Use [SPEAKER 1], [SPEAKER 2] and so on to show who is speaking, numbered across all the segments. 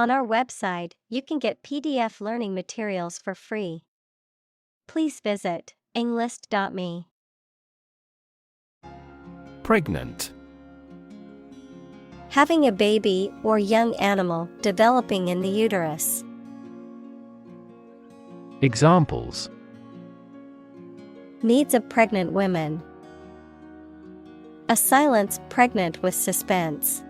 [SPEAKER 1] On our website, you can get PDF learning materials for free. Please visit englist.me.
[SPEAKER 2] Pregnant.
[SPEAKER 1] Having a baby or young animal developing in the uterus.
[SPEAKER 2] Examples:
[SPEAKER 1] Needs of pregnant women. A silence pregnant with suspense.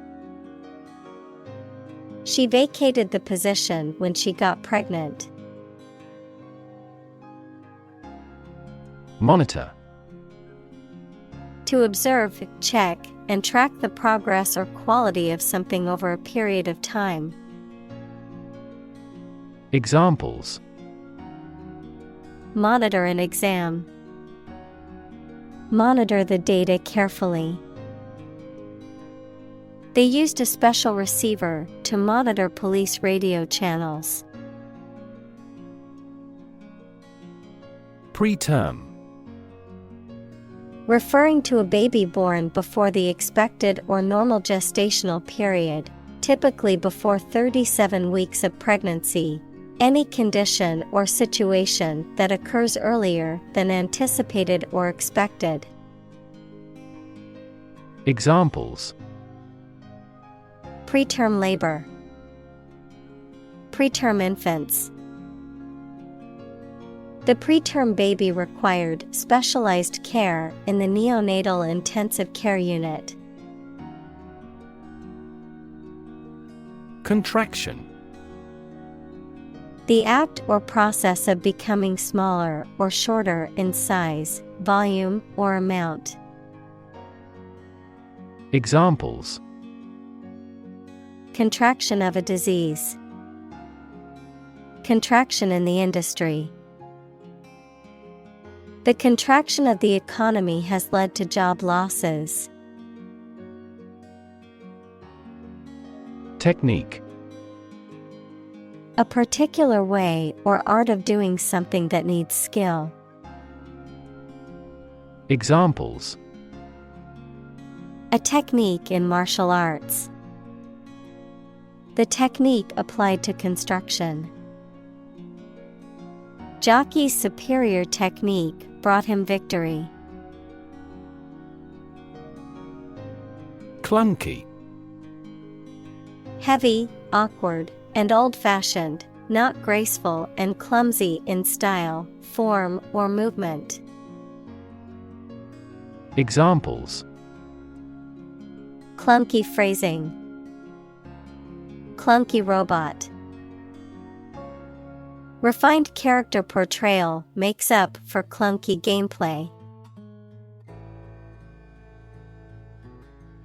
[SPEAKER 1] She vacated the position when she got pregnant.
[SPEAKER 2] Monitor.
[SPEAKER 1] To observe, check, and track the progress or quality of something over a period of time.
[SPEAKER 2] Examples:
[SPEAKER 1] Monitor an exam. Monitor the data carefully. They used a special receiver to monitor police radio channels.
[SPEAKER 2] Preterm.
[SPEAKER 1] Referring to a baby born before the expected or normal gestational period, typically before 37 weeks of pregnancy, any condition or situation that occurs earlier than anticipated or expected.
[SPEAKER 2] Examples:
[SPEAKER 1] Preterm labor. Preterm infants. The preterm baby required specialized care in the neonatal intensive care unit.
[SPEAKER 2] Contraction.
[SPEAKER 1] The act or process of becoming smaller or shorter in size, volume, or amount.
[SPEAKER 2] Examples:
[SPEAKER 1] Contraction of a disease. Contraction in the industry. The contraction of the economy has led to job losses.
[SPEAKER 2] Technique.
[SPEAKER 1] A particular way or art of doing something that needs skill.
[SPEAKER 2] Examples:
[SPEAKER 1] A technique in martial arts. The technique applied to construction. Jockey's superior technique brought him victory.
[SPEAKER 2] Clunky.
[SPEAKER 1] Heavy, awkward, and old-fashioned, not graceful and clumsy in style, form, or movement.
[SPEAKER 2] Examples:
[SPEAKER 1] Clunky phrasing. Clunky robot. Refined character portrayal makes up for clunky gameplay.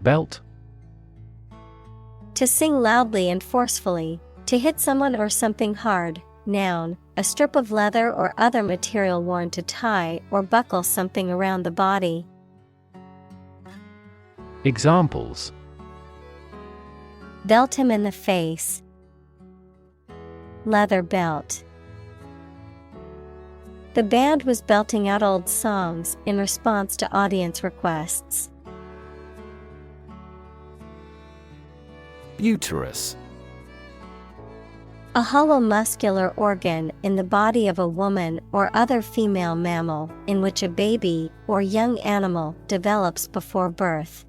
[SPEAKER 2] Belt.
[SPEAKER 1] To sing loudly and forcefully, to hit someone or something hard. Noun, a strip of leather or other material worn to tie or buckle something around the body.
[SPEAKER 2] Examples:
[SPEAKER 1] Belt him in the face. Leather belt. The band was belting out old songs in response to audience requests.
[SPEAKER 2] Uterus.
[SPEAKER 1] A hollow muscular organ in the body of a woman or other female mammal in which a baby or young animal develops before birth.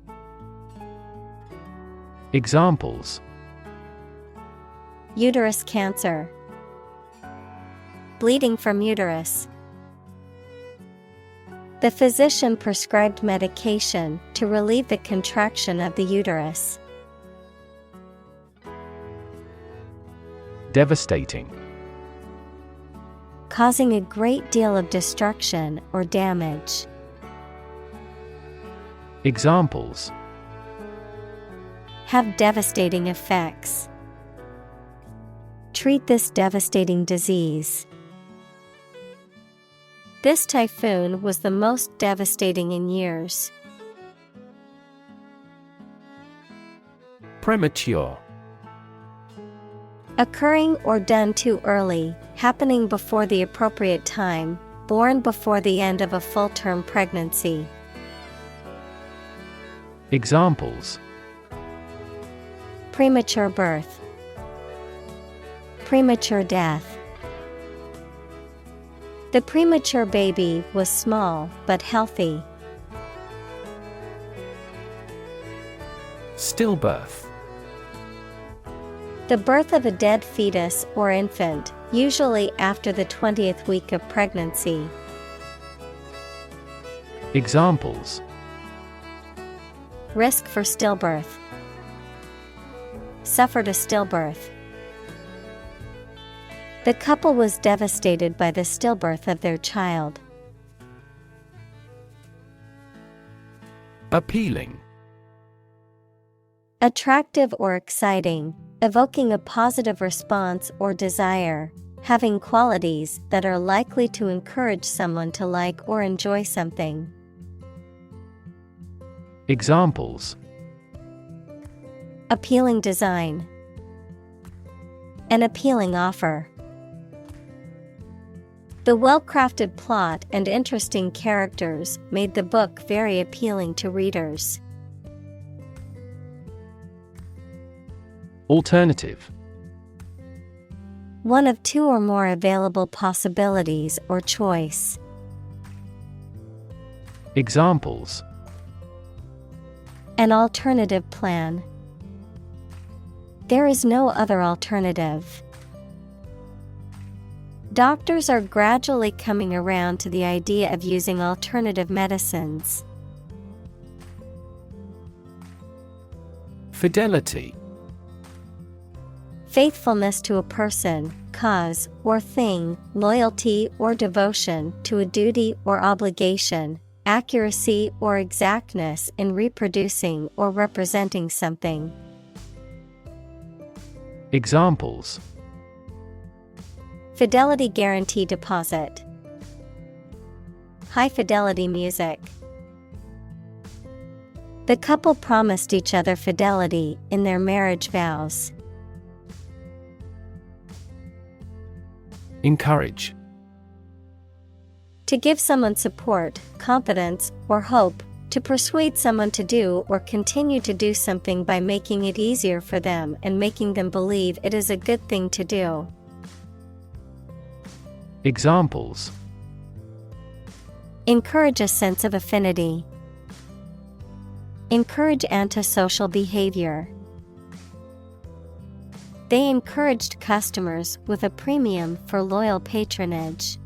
[SPEAKER 2] Examples:
[SPEAKER 1] Uterus cancer. Bleeding from uterus. The physician prescribed medication to relieve the contraction of the uterus.
[SPEAKER 2] Devastating.
[SPEAKER 1] Causing a great deal of destruction or damage.
[SPEAKER 2] Examples:
[SPEAKER 1] Have devastating effects. Treat this devastating disease. This typhoon was the most devastating in years.
[SPEAKER 2] Premature.
[SPEAKER 1] Occurring or done too early, happening before the appropriate time, born before the end of a full-term pregnancy.
[SPEAKER 2] Examples:
[SPEAKER 1] Premature birth. Premature death. The premature baby was small but healthy.
[SPEAKER 2] Stillbirth.
[SPEAKER 1] The birth of a dead fetus or infant, usually after the 20th week of pregnancy.
[SPEAKER 2] Examples:
[SPEAKER 1] Risk for stillbirth. Suffered a stillbirth. The couple was devastated by the stillbirth of their child.
[SPEAKER 2] Appealing.
[SPEAKER 1] Attractive or exciting, evoking a positive response or desire, having qualities that are likely to encourage someone to like or enjoy something.
[SPEAKER 2] Examples:
[SPEAKER 1] Appealing design. An appealing offer. The well-crafted plot and interesting characters made the book very appealing to readers.
[SPEAKER 2] Alternative.
[SPEAKER 1] One of two or more available possibilities or choice.
[SPEAKER 2] Examples:
[SPEAKER 1] An alternative plan. There is no other alternative. Doctors are gradually coming around to the idea of using alternative medicines.
[SPEAKER 2] Fidelity.
[SPEAKER 1] Faithfulness to a person, cause, or thing, loyalty or devotion to a duty or obligation, accuracy or exactness in reproducing or representing something.
[SPEAKER 2] Examples:
[SPEAKER 1] Fidelity guarantee deposit. High fidelity music. The couple promised each other fidelity in their marriage vows.
[SPEAKER 2] Encourage.
[SPEAKER 1] To give someone support, confidence, or hope, to persuade someone to do or continue to do something by making it easier for them and making them believe it is a good thing to do.
[SPEAKER 2] Examples:
[SPEAKER 1] Encourage a sense of affinity. Encourage antisocial behavior. They encouraged customers with a premium for loyal patronage.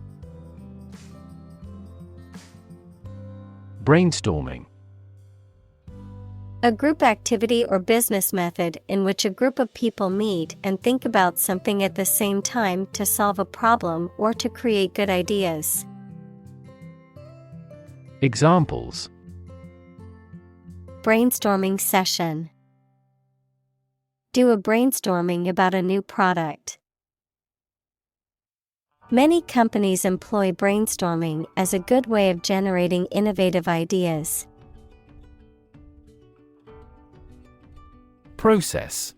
[SPEAKER 2] Brainstorming.
[SPEAKER 1] A group activity or business method in which a group of people meet and think about something at the same time to solve a problem or to create good ideas.
[SPEAKER 2] Examples:
[SPEAKER 1] Brainstorming session. Do a brainstorming about a new product. Many companies employ brainstorming as a good way of generating innovative ideas.
[SPEAKER 2] Process.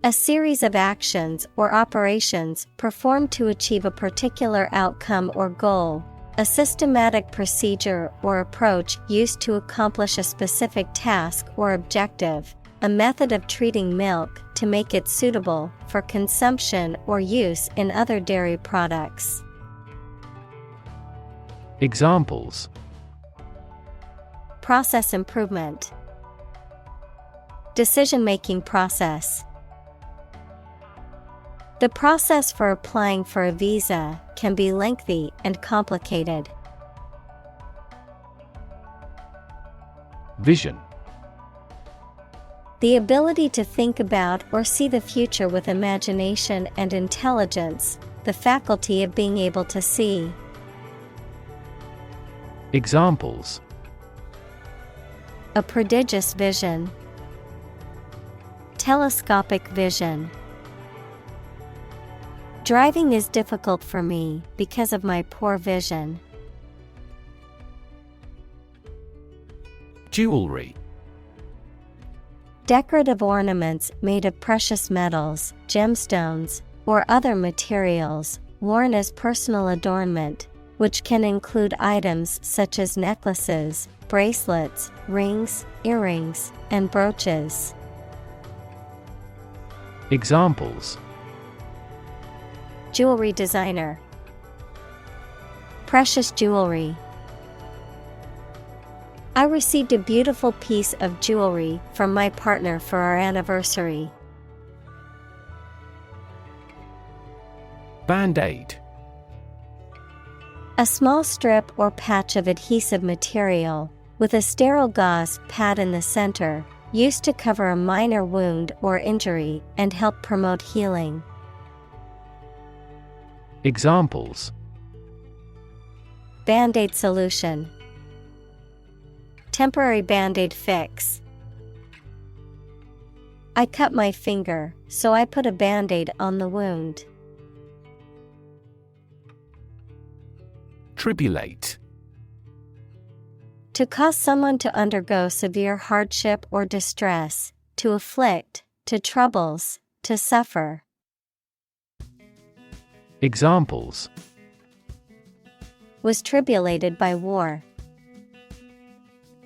[SPEAKER 1] A series of actions or operations performed to achieve a particular outcome or goal. A systematic procedure or approach used to accomplish a specific task or objective. A method of treating milk to make it suitable for consumption or use in other dairy products.
[SPEAKER 2] Examples:
[SPEAKER 1] Process improvement. Decision-making process. The process for applying for a visa can be lengthy and complicated.
[SPEAKER 2] Vision.
[SPEAKER 1] The ability to think about or see the future with imagination and intelligence, the faculty of being able to see.
[SPEAKER 2] Examples:
[SPEAKER 1] A prodigious vision. Telescopic vision. Driving is difficult for me because of my poor vision.
[SPEAKER 2] Jewelry.
[SPEAKER 1] Decorative ornaments made of precious metals, gemstones, or other materials, worn as personal adornment, which can include items such as necklaces, bracelets, rings, earrings, and brooches.
[SPEAKER 2] Examples:
[SPEAKER 1] jewelry designer, precious jewelry. I received a beautiful piece of jewelry from my partner for our anniversary.
[SPEAKER 2] Band-aid.
[SPEAKER 1] A small strip or patch of adhesive material, with a sterile gauze pad in the center, used to cover a minor wound or injury and help promote healing.
[SPEAKER 2] Examples:
[SPEAKER 1] Band-aid solution, temporary Band-aid fix. I cut my finger, so I put a Band-aid on the wound.
[SPEAKER 2] Tribulate.
[SPEAKER 1] To cause someone to undergo severe hardship or distress, to afflict, to troubles, to suffer.
[SPEAKER 2] Examples:
[SPEAKER 1] Was tribulated by war.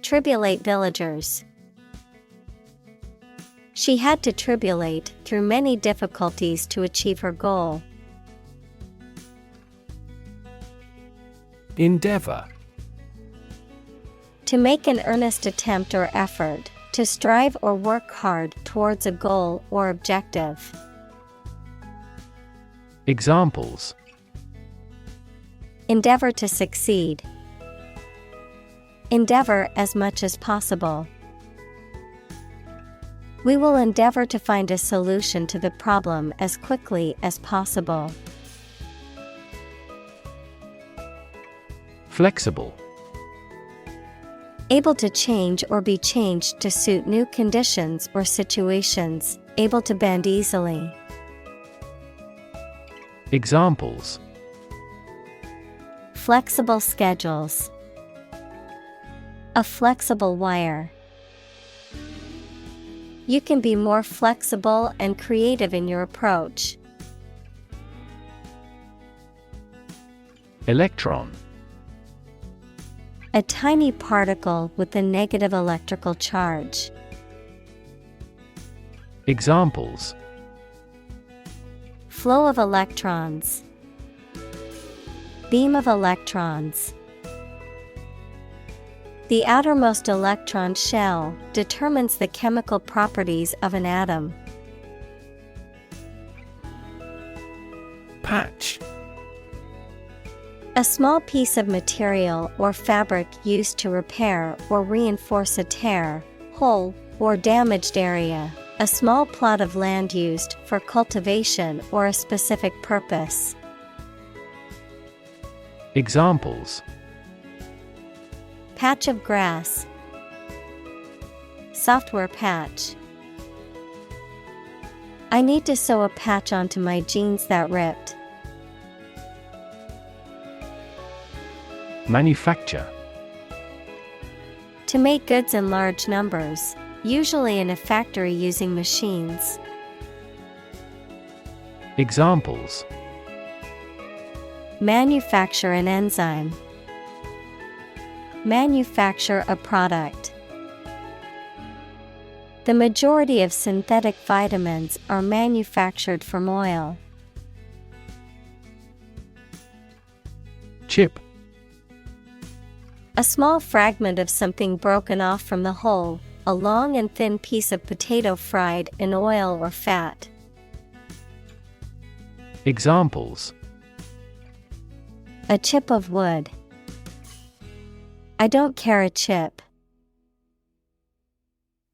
[SPEAKER 1] Tribulate villagers. She had to tribulate through many difficulties to achieve her goal.
[SPEAKER 2] Endeavor.
[SPEAKER 1] To make an earnest attempt or effort, to strive or work hard towards a goal or objective.
[SPEAKER 2] Examples:
[SPEAKER 1] Endeavor to succeed. Endeavor as much as possible. We will endeavor to find a solution to the problem as quickly as possible.
[SPEAKER 2] Flexible.
[SPEAKER 1] Able to change or be changed to suit new conditions or situations, able to bend easily.
[SPEAKER 2] Examples:
[SPEAKER 1] Flexible schedules. A flexible wire. You can be more flexible and creative in your approach.
[SPEAKER 2] Electron.
[SPEAKER 1] A tiny particle with a negative electrical charge.
[SPEAKER 2] Examples:
[SPEAKER 1] Flow of electrons. Beam of electrons. The outermost electron shell determines the chemical properties of an atom.
[SPEAKER 2] Patch.
[SPEAKER 1] A small piece of material or fabric used to repair or reinforce a tear, hole, or damaged area. A small plot of land used for cultivation or a specific purpose.
[SPEAKER 2] Examples:
[SPEAKER 1] Patch of grass. Software patch. I need to sew a patch onto my jeans that ripped.
[SPEAKER 2] Manufacture.
[SPEAKER 1] To make goods in large numbers, usually in a factory using machines.
[SPEAKER 2] Examples:
[SPEAKER 1] Manufacture an enzyme. Manufacture a product. The majority of synthetic vitamins are manufactured from oil.
[SPEAKER 2] Chip.
[SPEAKER 1] A small fragment of something broken off from the whole, a long and thin piece of potato fried in oil or fat.
[SPEAKER 2] Examples:
[SPEAKER 1] A chip of wood. I don't care a chip.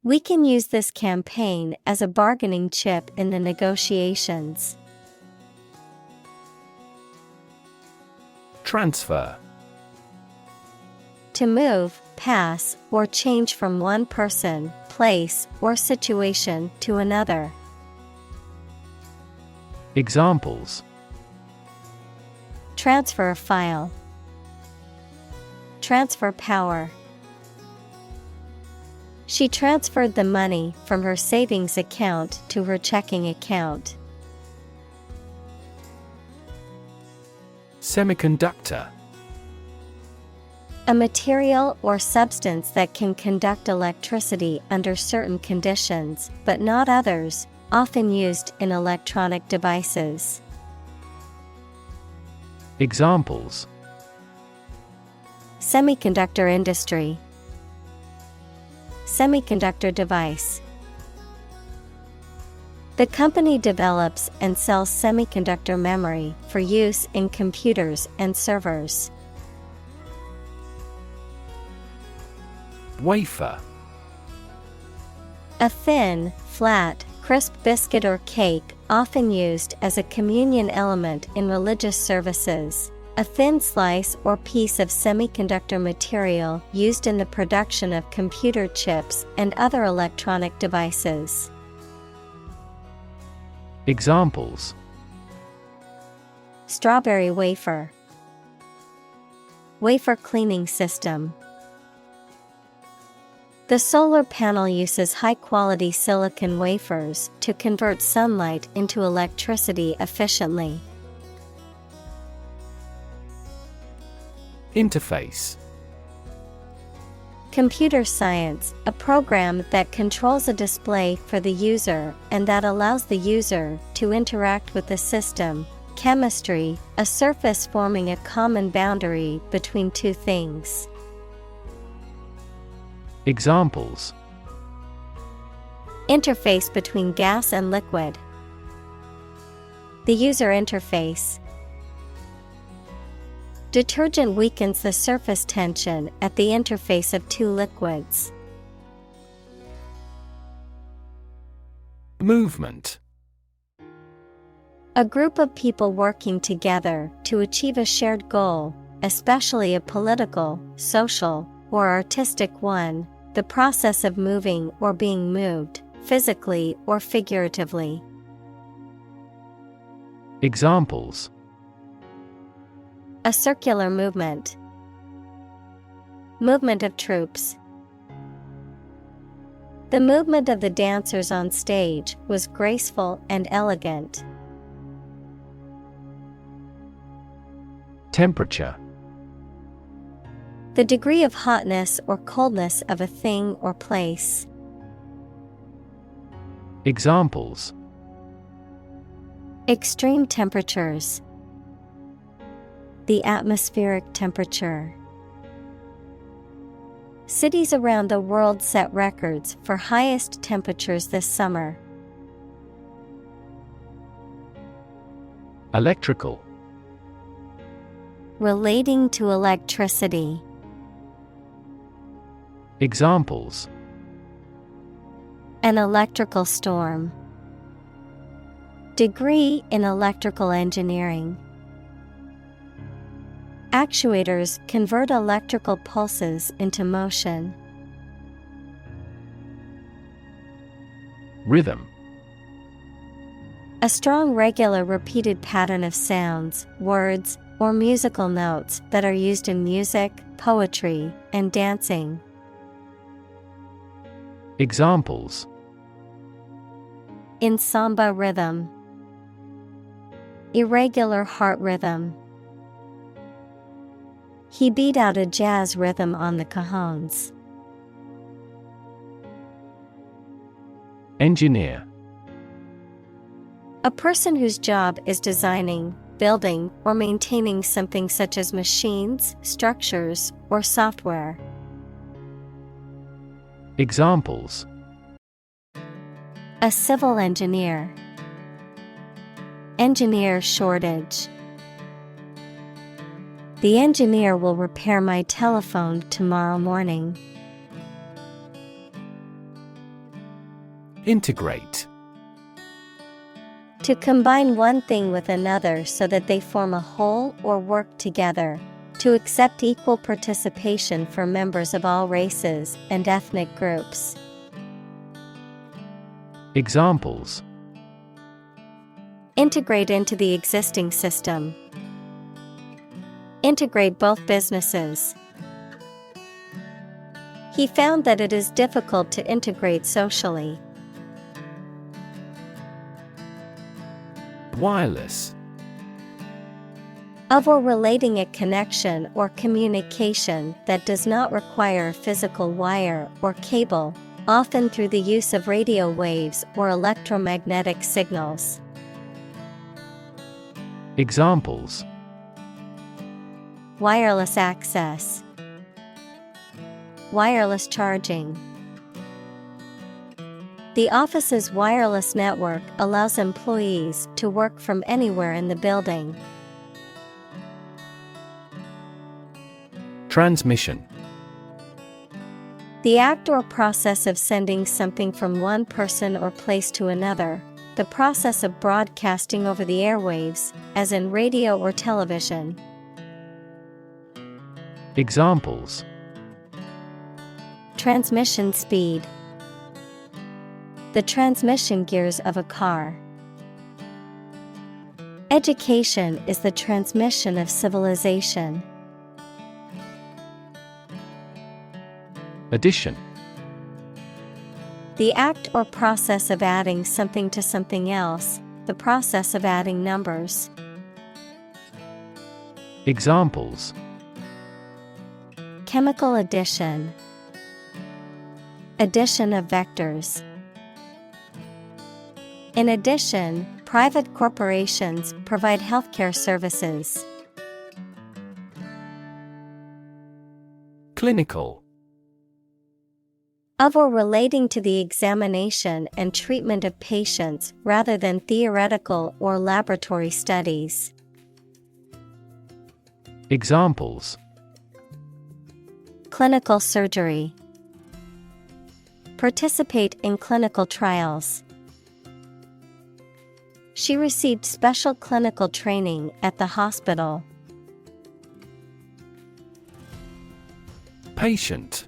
[SPEAKER 1] We can use this campaign as a bargaining chip in the negotiations.
[SPEAKER 2] Transfer.
[SPEAKER 1] To move, pass, or change from one person, place, or situation to another.
[SPEAKER 2] Examples:
[SPEAKER 1] Transfer a file. Transfer power. She transferred the money from her savings account to her checking account.
[SPEAKER 2] Semiconductor.
[SPEAKER 1] A material or substance that can conduct electricity under certain conditions, but not others, often used in electronic devices.
[SPEAKER 2] Examples:
[SPEAKER 1] Semiconductor industry. Semiconductor device. The company develops and sells semiconductor memory for use in computers and servers.
[SPEAKER 2] Wafer.
[SPEAKER 1] A thin, flat, crisp biscuit or cake, often used as a communion element in religious services. A thin slice or piece of semiconductor material used in the production of computer chips and other electronic devices.
[SPEAKER 2] Examples:
[SPEAKER 1] Strawberry wafer. Wafer cleaning system. The solar panel uses high-quality silicon wafers to convert sunlight into electricity efficiently.
[SPEAKER 2] Interface.
[SPEAKER 1] Computer science, a program that controls a display for the user and that allows the user to interact with the system. Chemistry, a surface forming a common boundary between two things.
[SPEAKER 2] Examples:
[SPEAKER 1] Interface between gas and liquid. The user interface. Detergent weakens the surface tension at the interface of two liquids.
[SPEAKER 2] Movement.
[SPEAKER 1] A group of people working together to achieve a shared goal, especially a political, social, or artistic one, the process of moving or being moved, physically or figuratively.
[SPEAKER 2] Examples:
[SPEAKER 1] A circular movement. Movement of troops. The movement of the dancers on stage was graceful and elegant.
[SPEAKER 2] Temperature.
[SPEAKER 1] The degree of hotness or coldness of a thing or place.
[SPEAKER 2] Examples:
[SPEAKER 1] Extreme temperatures. The atmospheric temperature. Cities around the world set records for highest temperatures this summer.
[SPEAKER 2] Electrical.
[SPEAKER 1] Relating to electricity.
[SPEAKER 2] Examples:
[SPEAKER 1] An electrical storm. Degree in electrical engineering. Actuators convert electrical pulses into motion.
[SPEAKER 2] Rhythm.
[SPEAKER 1] A strong, regular, repeated pattern of sounds, words, or musical notes that are used in music, poetry, and dancing.
[SPEAKER 2] Examples:
[SPEAKER 1] In samba rhythm. Irregular heart rhythm. He beat out a jazz rhythm on the cajones.
[SPEAKER 2] Engineer.
[SPEAKER 1] A person whose job is designing, building, or maintaining something such as machines, structures, or software.
[SPEAKER 2] Examples:
[SPEAKER 1] A civil engineer. Engineer shortage. The engineer will repair my telephone tomorrow morning.
[SPEAKER 2] Integrate.
[SPEAKER 1] To combine one thing with another so that they form a whole or work together. To accept equal participation for members of all races and ethnic groups.
[SPEAKER 2] Examples:
[SPEAKER 1] Integrate into the existing system. Integrate both businesses. He found that it is difficult to integrate socially.
[SPEAKER 2] Wireless.
[SPEAKER 1] Of or relating a connection or communication that does not require a physical wire or cable, often through the use of radio waves or electromagnetic signals.
[SPEAKER 2] Examples:
[SPEAKER 1] Wireless access, wireless charging. The office's wireless network allows employees to work from anywhere in the building.
[SPEAKER 2] Transmission.
[SPEAKER 1] The act or process of sending something from one person or place to another. The process of broadcasting over the airwaves, as in radio or television.
[SPEAKER 2] Examples:
[SPEAKER 1] Transmission speed, the transmission gears of a car. Education is the transmission of civilization.
[SPEAKER 2] Addition.
[SPEAKER 1] The act or process of adding something to something else, the process of adding numbers.
[SPEAKER 2] Examples:
[SPEAKER 1] Chemical addition, addition of vectors. In addition, private corporations provide healthcare services.
[SPEAKER 2] Clinical.
[SPEAKER 1] Of or relating to the examination and treatment of patients rather than theoretical or laboratory studies.
[SPEAKER 2] Examples:
[SPEAKER 1] Clinical surgery, participate in clinical trials. She received special clinical training at the hospital.
[SPEAKER 2] Patient.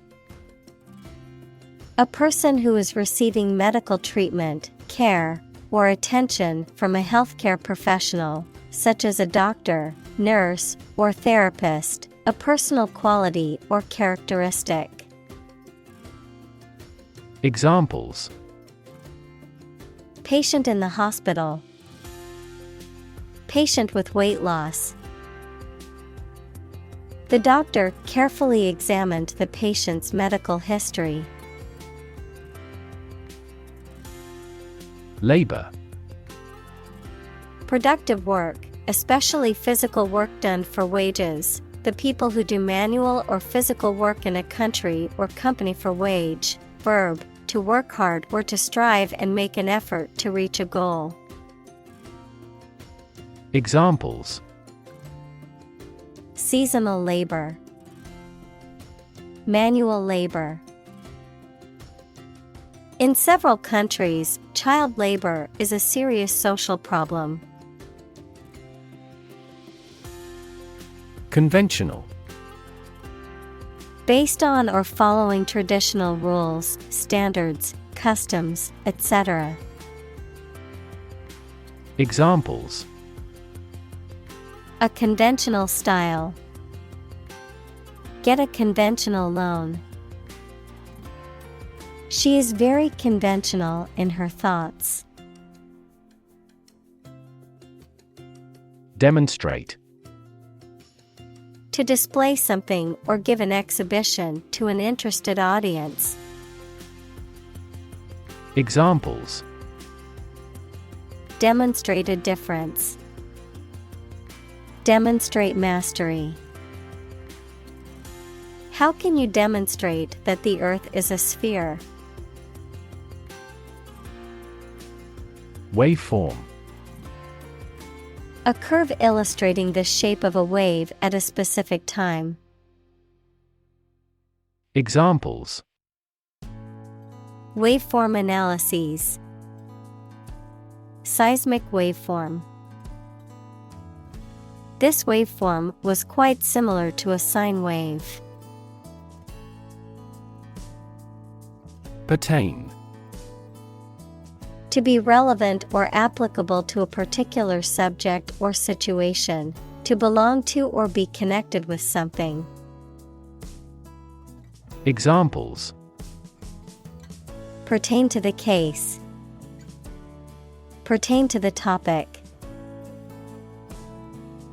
[SPEAKER 1] A person who is receiving medical treatment, care, or attention from a healthcare professional, such as a doctor, nurse, or therapist, a personal quality or characteristic.
[SPEAKER 2] Examples:
[SPEAKER 1] Patient in the hospital, patient with weight loss. The doctor carefully examined the patient's medical history.
[SPEAKER 2] Labor.
[SPEAKER 1] Productive work, especially physical work done for wages, the people who do manual or physical work in a country or company for wage. Verb, to work hard or to strive and make an effort to reach a goal.
[SPEAKER 2] Examples:
[SPEAKER 1] Seasonal labor, manual labor. In several countries, child labor is a serious social problem.
[SPEAKER 2] Conventional.
[SPEAKER 1] Based on or following traditional rules, standards, customs, etc.
[SPEAKER 2] Examples:
[SPEAKER 1] A conventional style, get a conventional loan. She is very conventional in her thoughts.
[SPEAKER 2] Demonstrate.
[SPEAKER 1] To display something or give an exhibition to an interested audience.
[SPEAKER 2] Examples:
[SPEAKER 1] Demonstrate a difference, demonstrate mastery. How can you demonstrate that the Earth is a sphere?
[SPEAKER 2] Waveform.
[SPEAKER 1] A curve illustrating the shape of a wave at a specific time.
[SPEAKER 2] Examples:
[SPEAKER 1] Waveform analyses, seismic waveform. This waveform was quite similar to a sine wave.
[SPEAKER 2] Pertain.
[SPEAKER 1] To be relevant or applicable to a particular subject or situation, to belong to or be connected with something.
[SPEAKER 2] Examples:
[SPEAKER 1] Pertain to the case, pertain to the topic.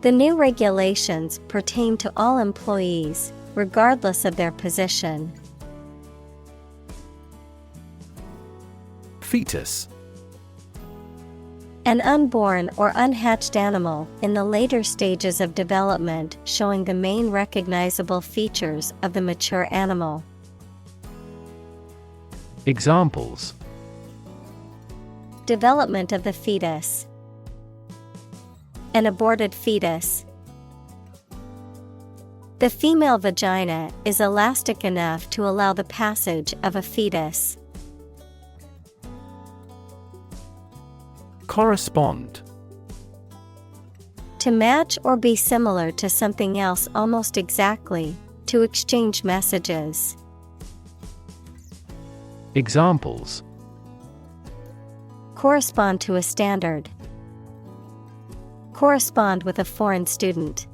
[SPEAKER 1] The new regulations pertain to all employees, regardless of their position.
[SPEAKER 3] Fetus.
[SPEAKER 1] An unborn or unhatched animal in the later stages of development, showing the main recognizable features of the mature animal.
[SPEAKER 2] Examples:
[SPEAKER 1] development of the fetus, an aborted fetus. The female vagina is elastic enough to allow the passage of a fetus.
[SPEAKER 3] Correspond.
[SPEAKER 1] To match or be similar to something else almost exactly, to exchange messages.
[SPEAKER 2] Examples:
[SPEAKER 1] correspond to a standard, correspond with a foreign student.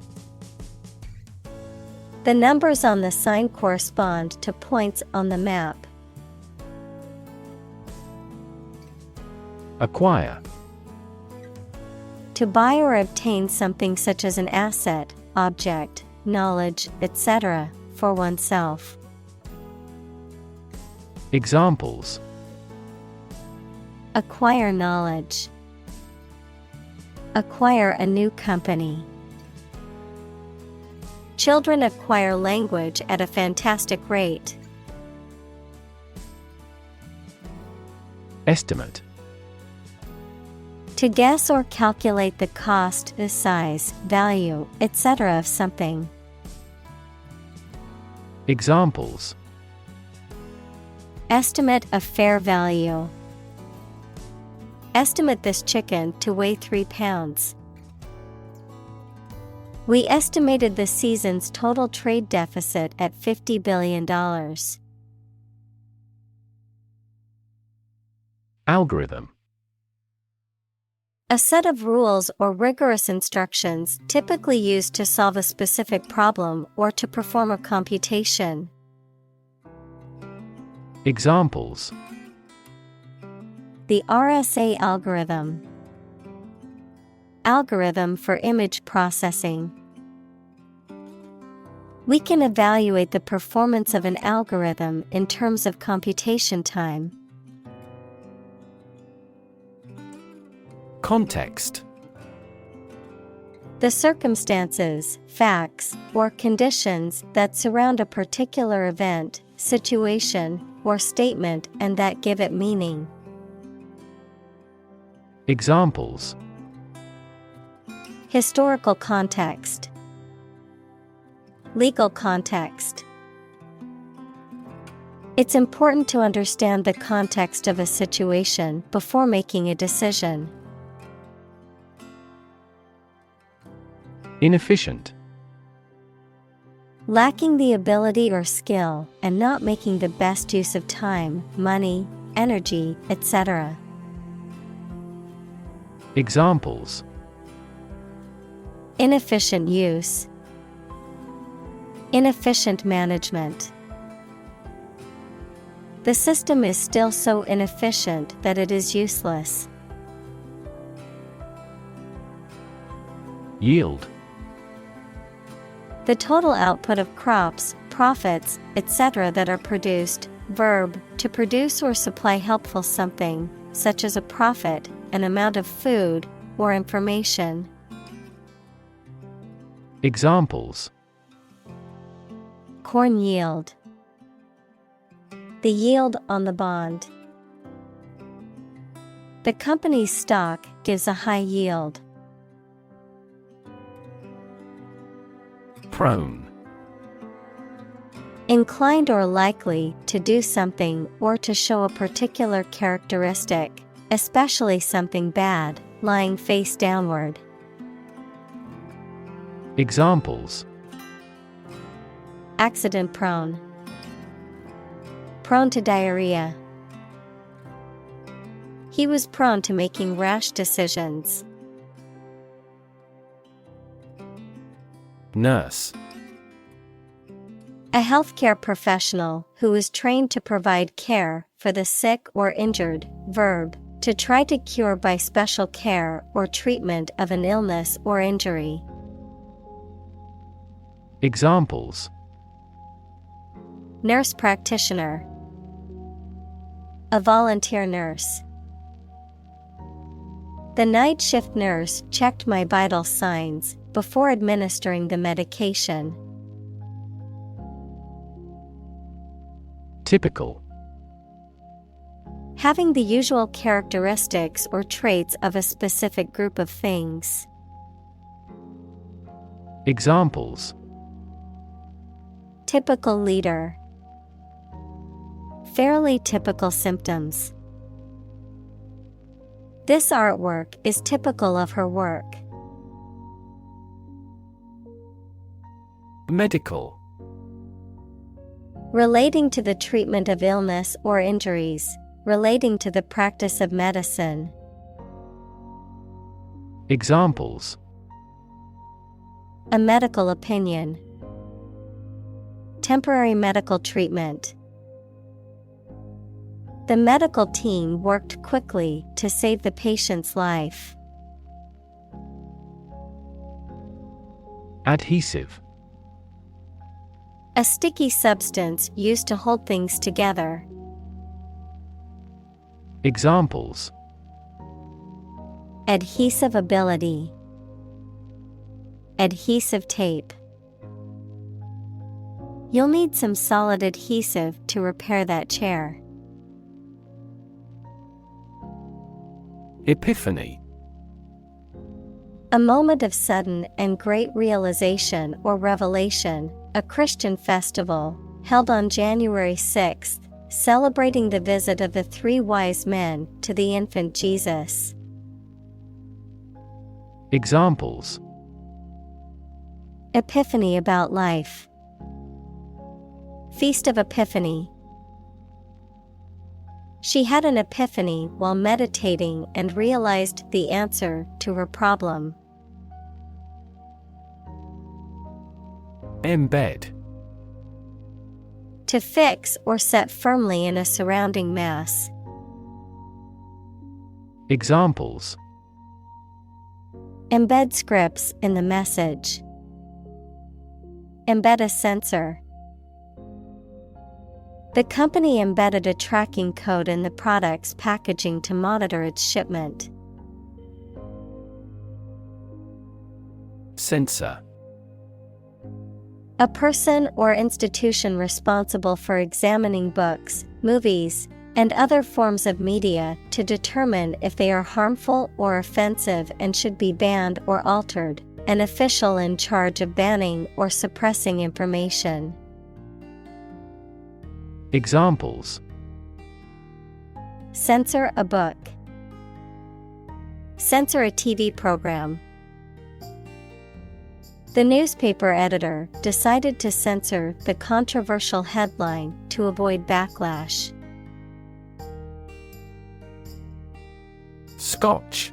[SPEAKER 1] The numbers on the sign correspond to points on the map.
[SPEAKER 2] Acquire.
[SPEAKER 1] To buy or obtain something such as an asset, object, knowledge, etc., for oneself.
[SPEAKER 2] Examples:
[SPEAKER 1] acquire knowledge, acquire a new company. Children acquire language at a fantastic rate.
[SPEAKER 2] Estimate.
[SPEAKER 1] To guess or calculate the cost, the size, value, etc. of something.
[SPEAKER 2] Examples:
[SPEAKER 1] estimate of fair value. Estimate this chicken to weigh 3 pounds. We estimated the season's total trade deficit at $50 billion.
[SPEAKER 2] Algorithm.
[SPEAKER 1] A set of rules or rigorous instructions typically used to solve a specific problem or to perform a computation.
[SPEAKER 2] Examples:
[SPEAKER 1] the RSA algorithm. Algorithm for image processing. We can evaluate the performance of an algorithm in terms of computation time.
[SPEAKER 3] Context.
[SPEAKER 1] The circumstances, facts, or conditions that surround a particular event, situation, or statement and that give it meaning.
[SPEAKER 2] Examples:
[SPEAKER 1] historical context, legal context. It's important to understand the context of a situation before making a decision.
[SPEAKER 2] Inefficient.
[SPEAKER 1] Lacking the ability or skill and not making the best use of time, money, energy, etc.
[SPEAKER 2] Examples:
[SPEAKER 1] inefficient use, inefficient management. The system is still so inefficient that it is useless.
[SPEAKER 2] Yield.
[SPEAKER 1] The total output of crops, profits, etc. that are produced. Verb, to produce or supply helpful something, such as a profit, an amount of food, or information.
[SPEAKER 2] Examples:
[SPEAKER 1] corn yield, the yield on the bond. The company's stock gives a high yield.
[SPEAKER 3] Prone.
[SPEAKER 1] Inclined or likely to do something or to show a particular characteristic, especially something bad, lying face downward.
[SPEAKER 2] Examples:
[SPEAKER 1] accident prone, prone to diarrhea. He was prone to making rash decisions.
[SPEAKER 3] Nurse.
[SPEAKER 1] A healthcare professional who is trained to provide care for the sick or injured. Verb, to try to cure by special care or treatment of an illness or injury.
[SPEAKER 2] Examples:
[SPEAKER 1] nurse practitioner, a volunteer nurse. The night shift nurse checked my vital signs before administering the medication.
[SPEAKER 2] Typical.
[SPEAKER 1] Having the usual characteristics or traits of a specific group of things.
[SPEAKER 2] Examples:
[SPEAKER 1] Typical leader. Fairly typical symptoms. This artwork is typical of her work.
[SPEAKER 2] Medical.
[SPEAKER 1] Relating to the treatment of illness or injuries, relating to the practice of medicine.
[SPEAKER 2] Examples:
[SPEAKER 1] A medical opinion. Temporary medical treatment. The medical team worked quickly to save the patient's life.
[SPEAKER 2] Adhesive.
[SPEAKER 1] A sticky substance used to hold things together.
[SPEAKER 2] Examples:
[SPEAKER 1] Adhesive ability. Adhesive tape. You'll need some solid adhesive to repair that chair.
[SPEAKER 2] Epiphany.
[SPEAKER 1] A moment of sudden and great realization or revelation, a Christian festival, held on January 6th, celebrating the visit of the three wise men to the infant Jesus.
[SPEAKER 2] Examples:
[SPEAKER 1] Epiphany about life. Feast of Epiphany. She had an epiphany while meditating and realized the answer to her problem.
[SPEAKER 2] Embed.
[SPEAKER 1] To fix or set firmly in a surrounding mass.
[SPEAKER 2] Examples:
[SPEAKER 1] Embed scripts in the message. Embed a sensor. The company embedded a tracking code in the product's packaging to monitor its shipment.
[SPEAKER 2] Censor.
[SPEAKER 1] A person or institution responsible for examining books, movies, and other forms of media to determine if they are harmful or offensive and should be banned or altered. An official in charge of banning or suppressing information.
[SPEAKER 2] Examples:
[SPEAKER 1] Censor a book. Censor a TV program. The newspaper editor decided to censor the controversial headline to avoid backlash.
[SPEAKER 2] Scotch.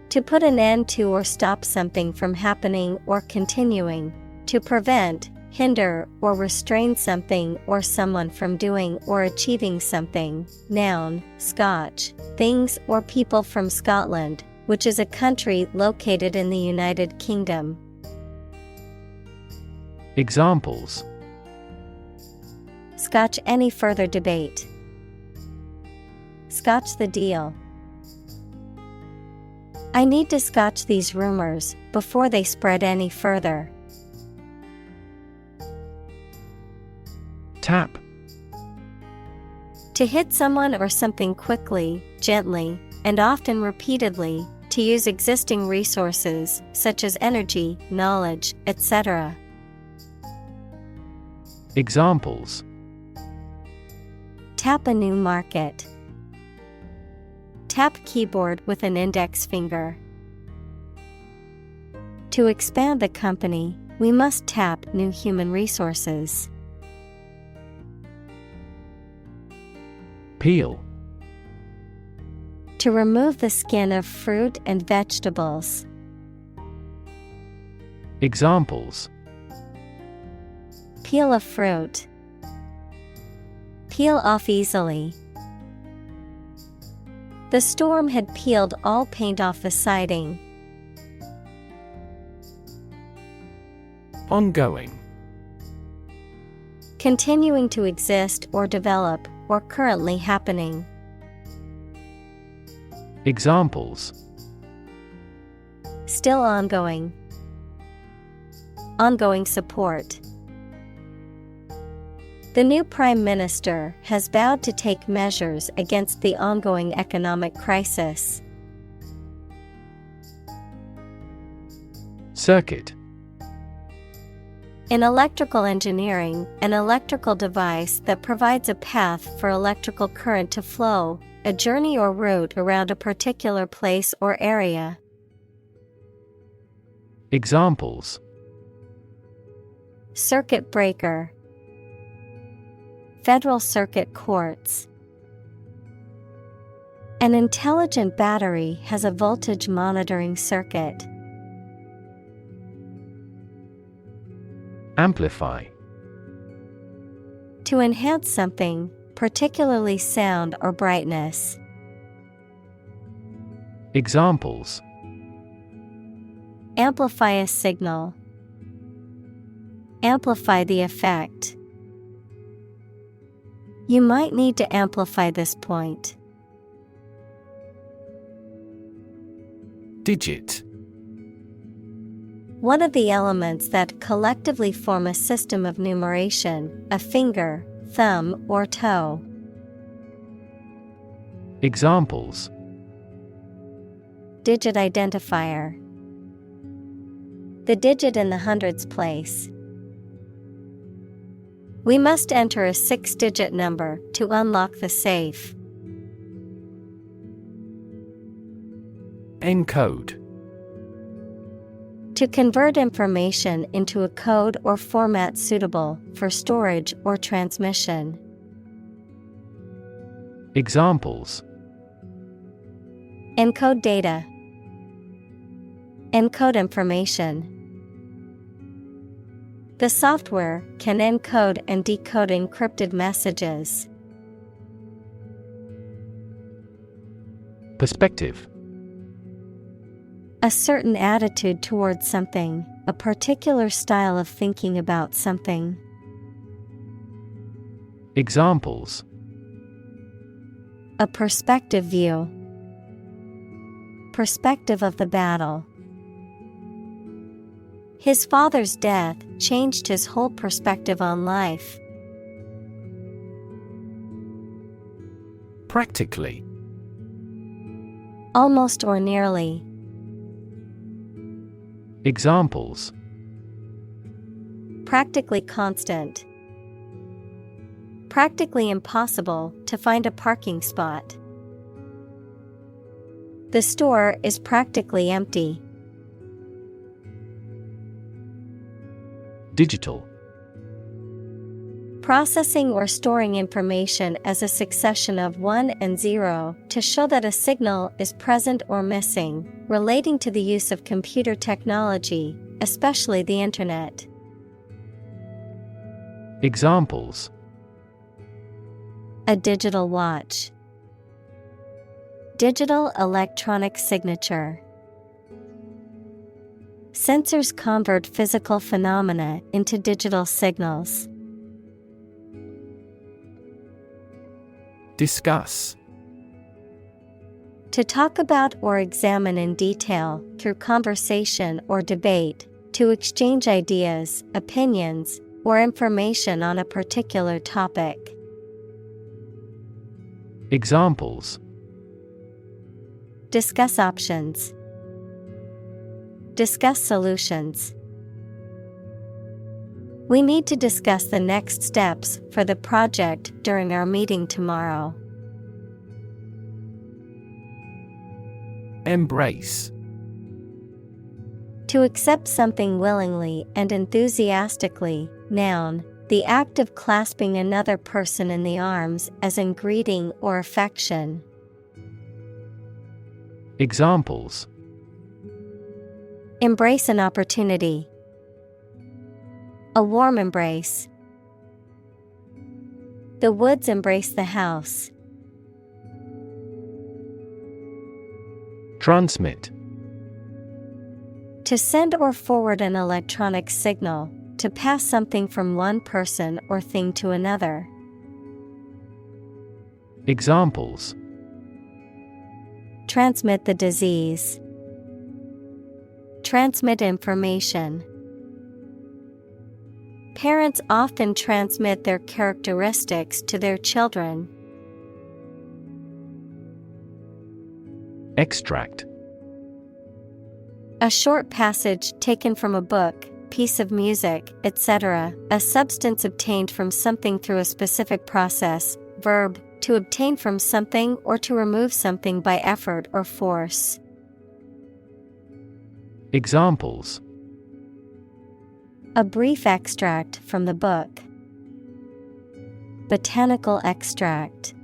[SPEAKER 1] To put an end to or stop something from happening or continuing. To prevent, hinder, or restrain something or someone from doing or achieving something. Noun, Scotch, things or people from Scotland, which is a country located in the United Kingdom.
[SPEAKER 2] Examples:
[SPEAKER 1] Scotch any further debate. Scotch the deal. I need to scotch these rumors before they spread any further.
[SPEAKER 2] Tap.
[SPEAKER 1] To hit someone or something quickly, gently, and often repeatedly, to use existing resources such as energy, knowledge, etc.
[SPEAKER 2] Examples:
[SPEAKER 1] Tap a new market. Tap keyboard with an index finger. To expand the company, we must tap new human resources.
[SPEAKER 2] Peel.
[SPEAKER 1] To remove the skin of fruit and vegetables.
[SPEAKER 2] Examples:
[SPEAKER 1] Peel a fruit. Peel off easily. The storm had peeled all paint off the siding.
[SPEAKER 2] Ongoing.
[SPEAKER 1] Continuing to exist or develop, or currently happening.
[SPEAKER 2] Examples:
[SPEAKER 1] still ongoing, ongoing support. The new Prime Minister has vowed to take measures against the ongoing economic crisis.
[SPEAKER 2] Circuit.
[SPEAKER 1] In electrical engineering, an electrical device that provides a path for electrical current to flow, a journey or route around a particular place or area.
[SPEAKER 2] Examples:
[SPEAKER 1] circuit breaker, Federal Circuit Courts. An intelligent battery has a voltage monitoring circuit.
[SPEAKER 2] Amplify.
[SPEAKER 1] To enhance something, particularly sound or brightness.
[SPEAKER 2] Examples:
[SPEAKER 1] amplify a signal, amplify the effect. You might need to amplify this point.
[SPEAKER 2] Digit.
[SPEAKER 1] One of the elements that collectively form a system of numeration, a finger, thumb, or toe.
[SPEAKER 2] Examples:
[SPEAKER 1] digit identifier, the digit in the hundreds place. We must enter a 6-digit number to unlock the safe.
[SPEAKER 2] Encode.
[SPEAKER 1] To convert information into a code or format suitable for storage or transmission.
[SPEAKER 2] Examples:
[SPEAKER 1] encode data, encode information. The software can encode and decode encrypted messages.
[SPEAKER 2] Perspective.
[SPEAKER 1] A certain attitude towards something, a particular style of thinking about something.
[SPEAKER 2] Examples:
[SPEAKER 1] a perspective view, perspective of the battle. His father's death changed his whole perspective on life.
[SPEAKER 2] Practically.
[SPEAKER 1] Almost or nearly.
[SPEAKER 2] Examples:
[SPEAKER 1] practically constant, practically impossible to find a parking spot. The store is practically empty.
[SPEAKER 2] Digital.
[SPEAKER 1] Processing or storing information as a succession of 1 and 0 to show that a signal is present or missing, relating to the use of computer technology, especially the Internet.
[SPEAKER 2] Examples:
[SPEAKER 1] a digital watch, digital electronic signature. Sensors convert physical phenomena into digital signals.
[SPEAKER 2] Discuss.
[SPEAKER 1] To talk about or examine in detail, through conversation or debate, to exchange ideas, opinions, or information on a particular topic.
[SPEAKER 2] Examples:
[SPEAKER 1] discuss options, discuss solutions. We need to discuss the next steps for the project during our meeting tomorrow.
[SPEAKER 2] Embrace.
[SPEAKER 1] To accept something willingly and enthusiastically. Noun, the act of clasping another person in the arms as in greeting or affection.
[SPEAKER 2] Examples:
[SPEAKER 1] embrace an opportunity, a warm embrace. The woods embrace the house.
[SPEAKER 2] Transmit.
[SPEAKER 1] To send or forward an electronic signal, to pass something from one person or thing to another. Transmit the disease. Transmit information. Parents often transmit their characteristics to their children.
[SPEAKER 2] Extract.
[SPEAKER 1] A short passage taken from a book, piece of music, etc., a substance obtained from something through a specific process. Verb, to obtain from something or to remove something by effort or force.
[SPEAKER 2] Examples.
[SPEAKER 1] A brief extract from the book. Botanical extract.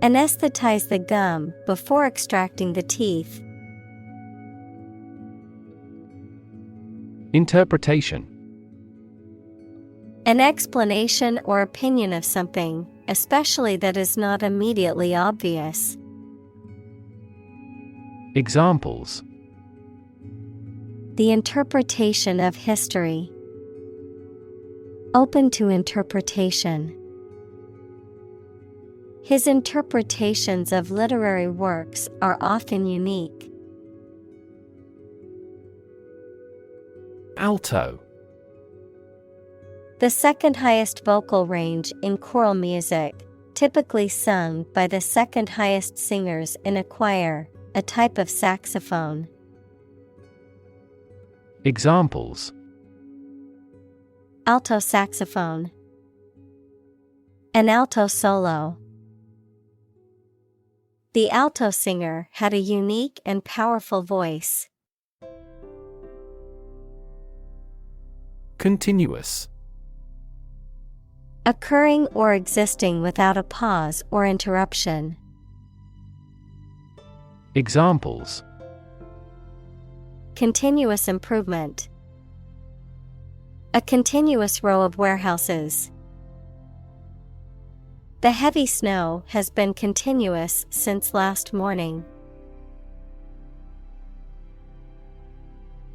[SPEAKER 1] Anesthetize the gum before extracting the teeth.
[SPEAKER 2] Interpretation.
[SPEAKER 1] An explanation or opinion of something, especially that is not immediately obvious.
[SPEAKER 2] Examples.
[SPEAKER 1] The interpretation of history. Open to interpretation. His interpretations of literary works are often unique.
[SPEAKER 2] Alto.
[SPEAKER 1] The second highest vocal range in choral music, typically sung by the second highest singers in a choir, a type of saxophone.
[SPEAKER 2] Examples.
[SPEAKER 1] Alto saxophone. An alto solo. The alto singer had a unique and powerful voice.
[SPEAKER 2] Continuous.
[SPEAKER 1] Occurring or existing without a pause or interruption.
[SPEAKER 2] Examples.
[SPEAKER 1] Continuous improvement. A continuous row of warehouses. The heavy snow has been continuous since last morning.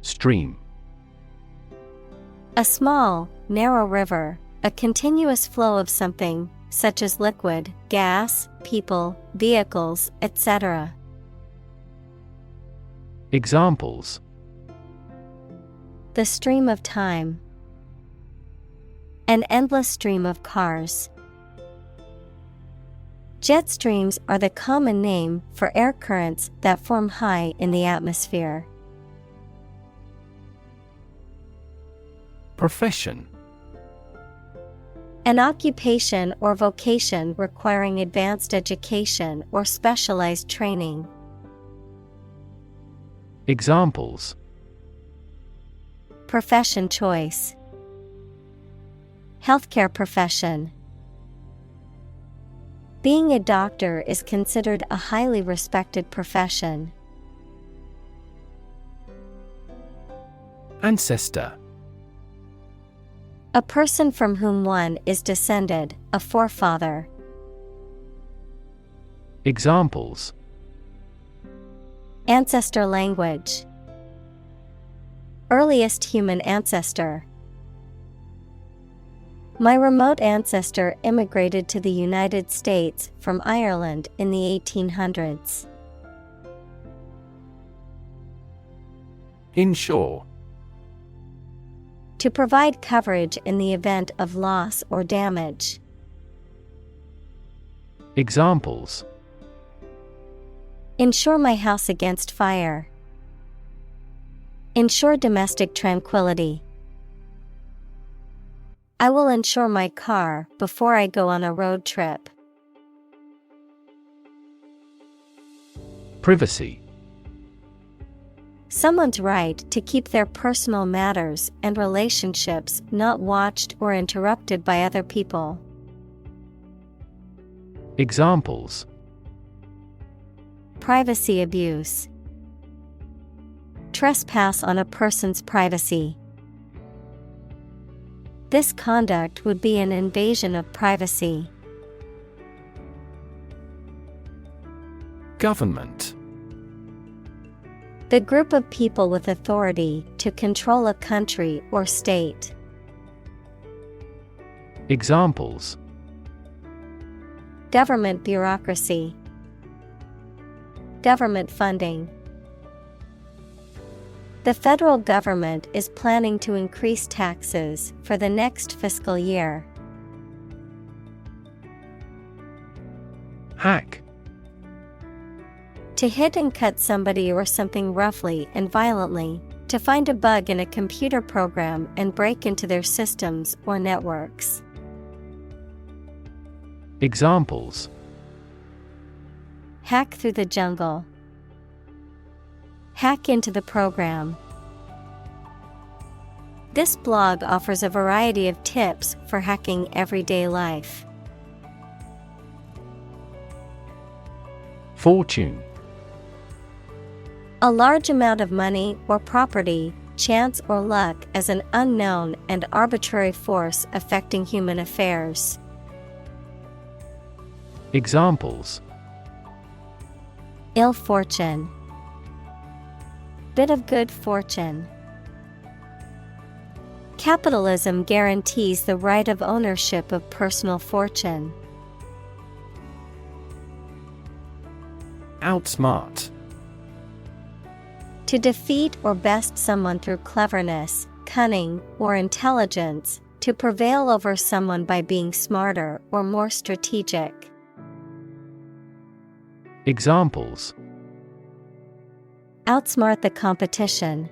[SPEAKER 2] Stream.
[SPEAKER 1] A small, narrow river, a continuous flow of something, such as liquid, gas, people, vehicles, etc.
[SPEAKER 2] Examples.
[SPEAKER 1] The stream of time. An endless stream of cars. Jet streams are the common name for air currents that form high in the atmosphere.
[SPEAKER 2] Profession.
[SPEAKER 1] An occupation or vocation requiring advanced education or specialized training.
[SPEAKER 2] Examples.
[SPEAKER 1] Profession choice. Healthcare profession. Being a doctor is considered a highly respected profession.
[SPEAKER 2] Ancestor.
[SPEAKER 1] A person from whom one is descended, a forefather.
[SPEAKER 2] Examples.
[SPEAKER 1] Ancestor language. Earliest human ancestor. My remote ancestor immigrated to the United States from Ireland in the 1800s.
[SPEAKER 2] Insure.
[SPEAKER 1] To provide coverage in the event of loss or damage.
[SPEAKER 2] Examples.
[SPEAKER 1] Insure my house against fire. Ensure domestic tranquility. I will insure my car before I go on a road trip.
[SPEAKER 2] Privacy.
[SPEAKER 1] Someone's right to keep their personal matters and relationships not watched or interrupted by other people.
[SPEAKER 2] Examples.
[SPEAKER 1] Privacy abuse. Trespass on a person's privacy. This conduct would be an invasion of privacy.
[SPEAKER 2] Government.
[SPEAKER 1] The group of people with authority to control a country or state.
[SPEAKER 2] Examples.
[SPEAKER 1] Government bureaucracy. Government funding. The federal government is planning to increase taxes for the next fiscal year.
[SPEAKER 2] Hack.
[SPEAKER 1] To hit and cut somebody or something roughly and violently, to find a bug in a computer program and break into their systems or networks.
[SPEAKER 2] Examples:
[SPEAKER 1] Hack through the jungle. Hack into the program. This blog offers a variety of tips for hacking everyday life.
[SPEAKER 2] Fortune.
[SPEAKER 1] A large amount of money or property, chance or luck as an unknown and arbitrary force affecting human affairs.
[SPEAKER 2] Examples:
[SPEAKER 1] Ill fortune. Bit of good fortune. Capitalism guarantees the right of ownership of personal fortune.
[SPEAKER 2] Outsmart.
[SPEAKER 1] To defeat or best someone through cleverness, cunning, or intelligence, to prevail over someone by being smarter or more strategic.
[SPEAKER 2] Examples:
[SPEAKER 1] Outsmart the competition.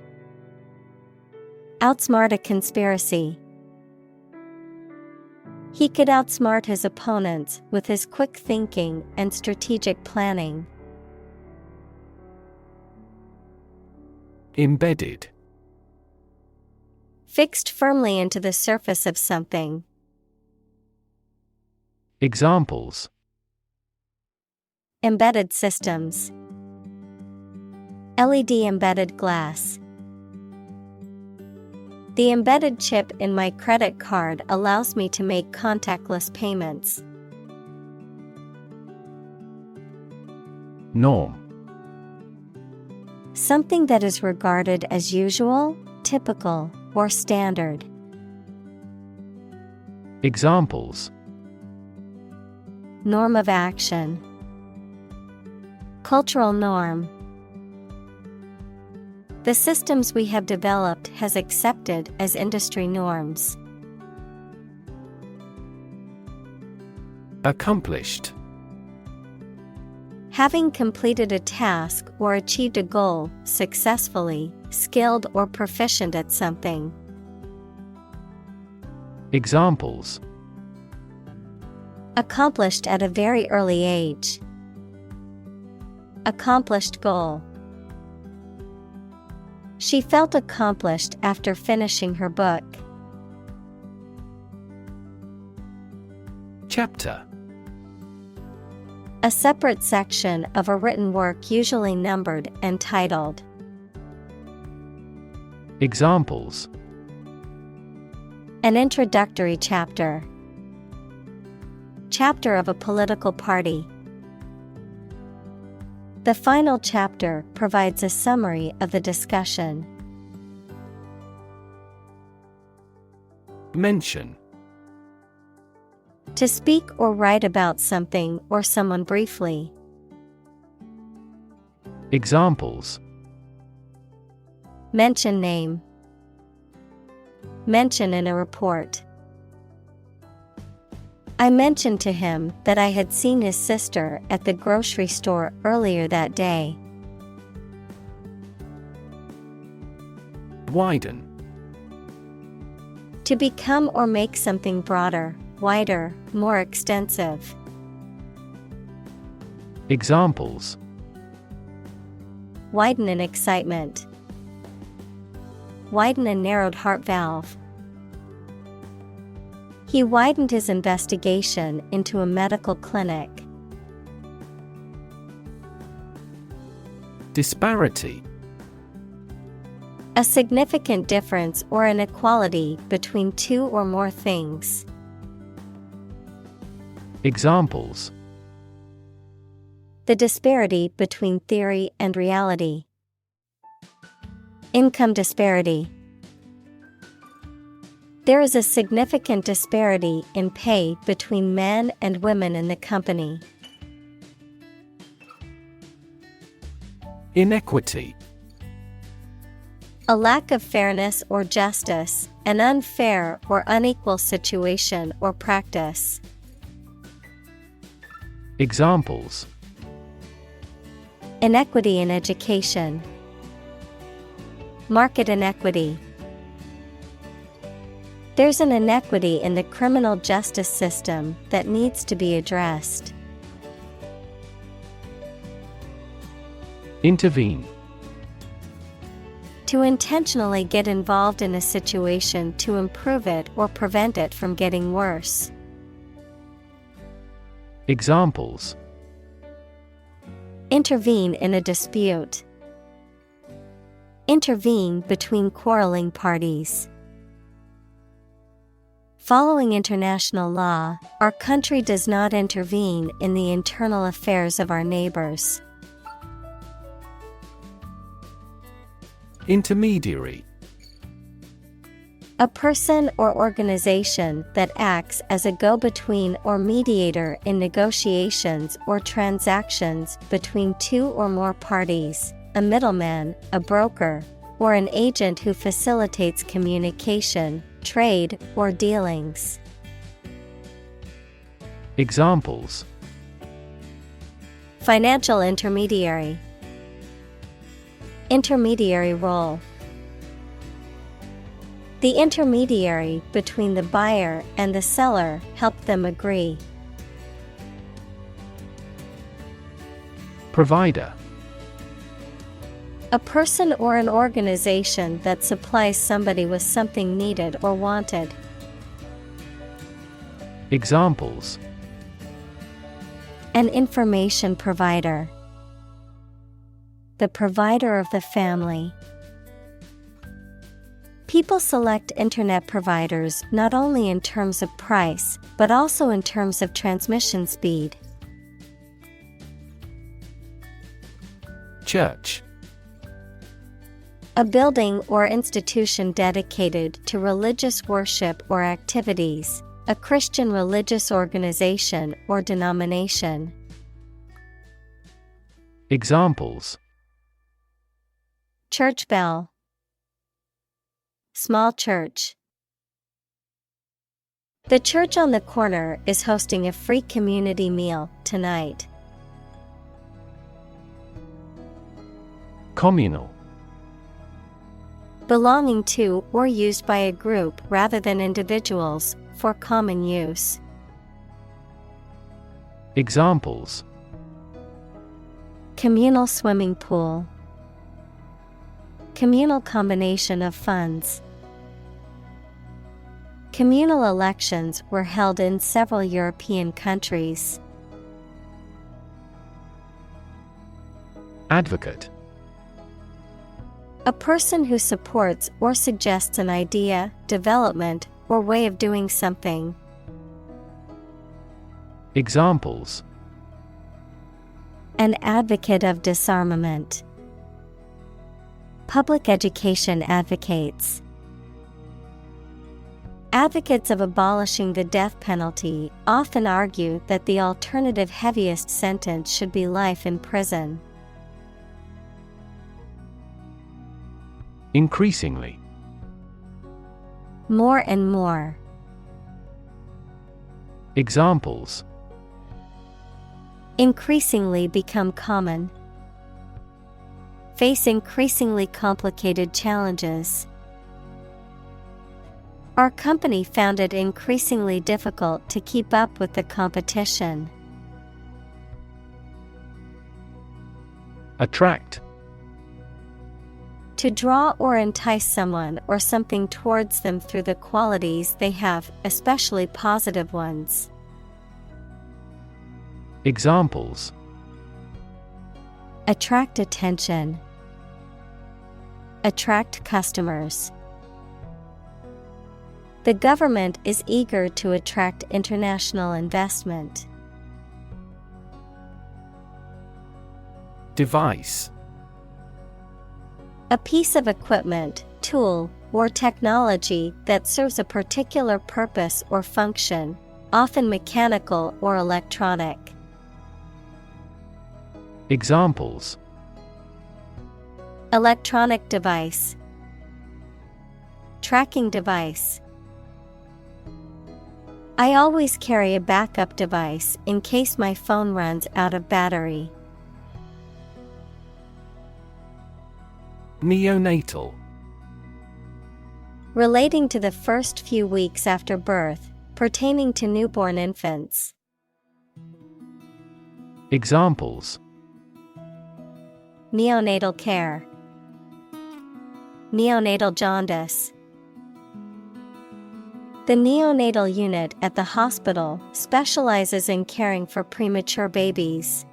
[SPEAKER 1] Outsmart a conspiracy. He could outsmart his opponents with his quick thinking and strategic planning.
[SPEAKER 2] Embedded.
[SPEAKER 1] Fixed firmly into the surface of something.
[SPEAKER 2] Examples:
[SPEAKER 1] Embedded systems. LED embedded glass. The embedded chip in my credit card allows me to make contactless payments.
[SPEAKER 2] Norm.
[SPEAKER 1] Something that is regarded as usual, typical, or standard.
[SPEAKER 2] Examples:
[SPEAKER 1] Norm of action. Cultural norm. The systems we have developed has accepted as industry norms.
[SPEAKER 2] Accomplished.
[SPEAKER 1] Having completed a task or achieved a goal successfully, skilled or proficient at something.
[SPEAKER 2] Examples:
[SPEAKER 1] Accomplished at a very early age. Accomplished goal. She felt accomplished after finishing her book.
[SPEAKER 2] Chapter.
[SPEAKER 1] A separate section of a written work usually numbered and titled.
[SPEAKER 2] Examples:
[SPEAKER 1] An introductory chapter. Chapter of a political party. The final chapter provides a summary of the discussion.
[SPEAKER 2] Mention.
[SPEAKER 1] To speak or write about something or someone briefly.
[SPEAKER 2] Examples:
[SPEAKER 1] Mention name. Mention in a report. I mentioned to him that I had seen his sister at the grocery store earlier that day.
[SPEAKER 2] Widen.
[SPEAKER 1] To become or make something broader, wider, more extensive.
[SPEAKER 2] Examples:
[SPEAKER 1] Widen in excitement. Widen a narrowed heart valve. He widened his investigation into a medical clinic.
[SPEAKER 2] Disparity.
[SPEAKER 1] A significant difference or inequality between two or more things.
[SPEAKER 2] Examples:
[SPEAKER 1] The disparity between theory and reality. Income disparity. There is a significant disparity in pay between men and women in the company.
[SPEAKER 2] Inequity.
[SPEAKER 1] A lack of fairness or justice, an unfair or unequal situation or practice.
[SPEAKER 2] Examples:
[SPEAKER 1] Inequity in education. Market inequity. There's an inequity in the criminal justice system that needs to be addressed.
[SPEAKER 2] Intervene.
[SPEAKER 1] To intentionally get involved in a situation to improve it or prevent it from getting worse.
[SPEAKER 2] Examples:
[SPEAKER 1] Intervene in a dispute. Intervene between quarreling parties. Following international law, our country does not intervene in the internal affairs of our neighbors.
[SPEAKER 2] Intermediary.
[SPEAKER 1] A person or organization that acts as a go-between or mediator in negotiations or transactions between two or more parties, a middleman, a broker, or an agent who facilitates communication, trade, or dealings.
[SPEAKER 2] Examples:
[SPEAKER 1] Financial intermediary. Intermediary role. The intermediary between the buyer and the seller helped them agree.
[SPEAKER 2] Provider.
[SPEAKER 1] A person or an organization that supplies somebody with something needed or wanted.
[SPEAKER 2] Examples:
[SPEAKER 1] An information provider. The provider of the family. People select internet providers not only in terms of price, but also in terms of transmission speed.
[SPEAKER 2] Church.
[SPEAKER 1] A building or institution dedicated to religious worship or activities, a Christian religious organization or denomination.
[SPEAKER 2] Examples:
[SPEAKER 1] Church bell. Small church. The church on the corner is hosting a free community meal tonight.
[SPEAKER 2] Communal.
[SPEAKER 1] Belonging to or used by a group rather than individuals, for common use.
[SPEAKER 2] Examples:
[SPEAKER 1] Communal swimming pool. Communal combination of funds. Communal elections were held in several European countries.
[SPEAKER 2] Advocate.
[SPEAKER 1] A person who supports or suggests an idea, development, or way of doing something.
[SPEAKER 2] Examples:
[SPEAKER 1] An advocate of disarmament. Public education advocates. Advocates of abolishing the death penalty often argue that the alternative heaviest sentence should be life in prison.
[SPEAKER 2] Increasingly.
[SPEAKER 1] More and more.
[SPEAKER 2] Examples:
[SPEAKER 1] Increasingly become common. Face increasingly complicated challenges. Our company found it increasingly difficult to keep up with the competition.
[SPEAKER 2] Attract.
[SPEAKER 1] To draw or entice someone or something towards them through the qualities they have, especially positive ones.
[SPEAKER 2] Examples:
[SPEAKER 1] Attract attention. Attract customers. The government is eager to attract international investment.
[SPEAKER 2] Device.
[SPEAKER 1] A piece of equipment, tool, or technology that serves a particular purpose or function, often mechanical or electronic.
[SPEAKER 2] Examples:
[SPEAKER 1] Electronic device. Tracking device. I always carry a backup device in case my phone runs out of battery.
[SPEAKER 2] Neonatal.
[SPEAKER 1] Relating to the first few weeks after birth, pertaining to newborn infants.
[SPEAKER 2] Examples:
[SPEAKER 1] Neonatal care. Neonatal jaundice. The neonatal unit at the hospital specializes in caring for premature babies.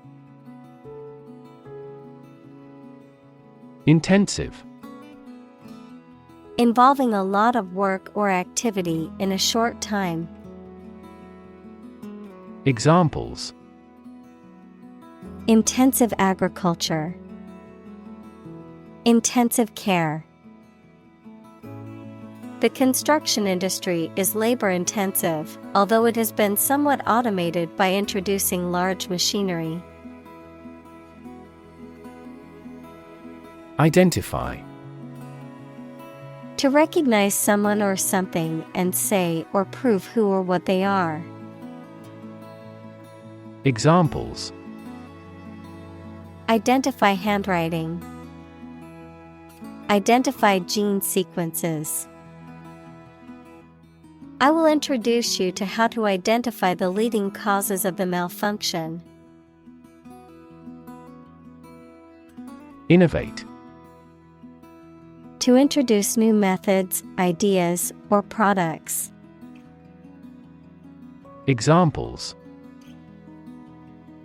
[SPEAKER 2] Intensive.
[SPEAKER 1] Involving a lot of work or activity in a short time.
[SPEAKER 2] Examples:
[SPEAKER 1] Intensive agriculture. Intensive care. The construction industry is labor-intensive, although it has been somewhat automated by introducing large machinery.
[SPEAKER 2] Identify.
[SPEAKER 1] To recognize someone or something and say or prove who or what they are.
[SPEAKER 2] Examples:
[SPEAKER 1] Identify handwriting. Identify gene sequences. I will introduce you to how to identify the leading causes of the malfunction.
[SPEAKER 2] Innovate.
[SPEAKER 1] To introduce new methods, ideas, or products.
[SPEAKER 2] Examples: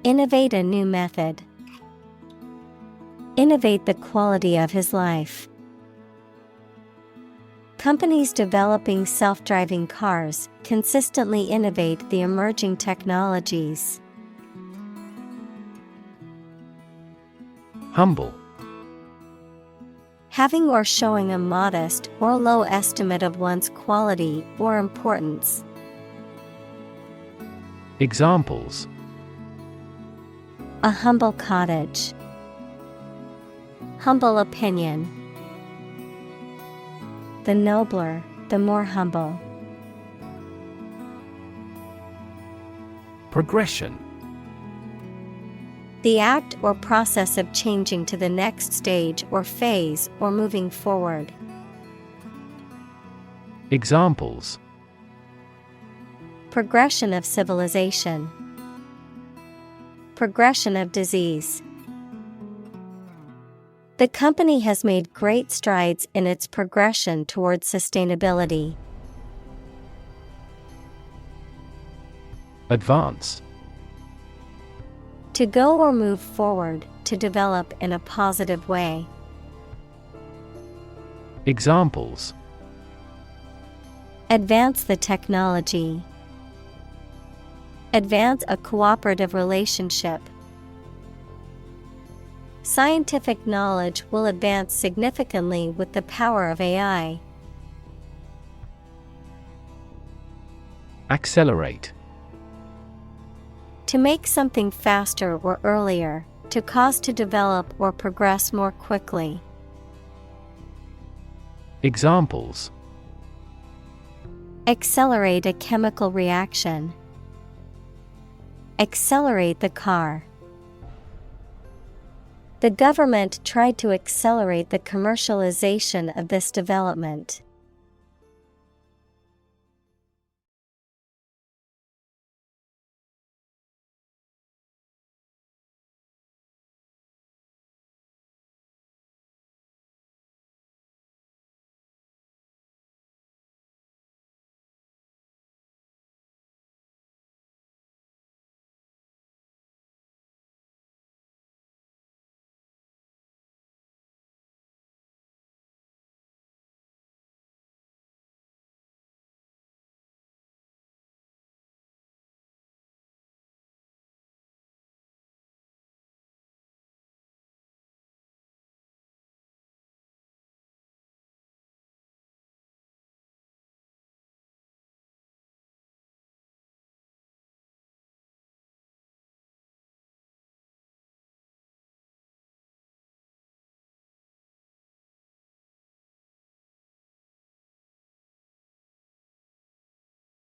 [SPEAKER 1] Innovate a new method. Innovate the quality of his life. Companies developing self-driving cars consistently innovate the emerging technologies.
[SPEAKER 2] Humble.
[SPEAKER 1] Having or showing a modest or low estimate of one's quality or importance.
[SPEAKER 2] Examples:
[SPEAKER 1] A humble cottage. Humble opinion. The nobler, the more humble.
[SPEAKER 2] Progression.
[SPEAKER 1] The act or process of changing to the next stage or phase or moving forward.
[SPEAKER 2] Examples:
[SPEAKER 1] Progression of civilization. Progression of disease. The company has made great strides in its progression towards sustainability.
[SPEAKER 2] Advance.
[SPEAKER 1] To go or move forward, to develop in a positive way.
[SPEAKER 2] Examples:
[SPEAKER 1] Advance the technology. Advance a cooperative relationship. Scientific knowledge will advance significantly with the power of AI.
[SPEAKER 2] Accelerate.
[SPEAKER 1] To make something faster or earlier, to cause to develop or progress more quickly.
[SPEAKER 2] Examples:
[SPEAKER 1] Accelerate a chemical reaction. Accelerate the car. The government tried to accelerate the commercialization of this development.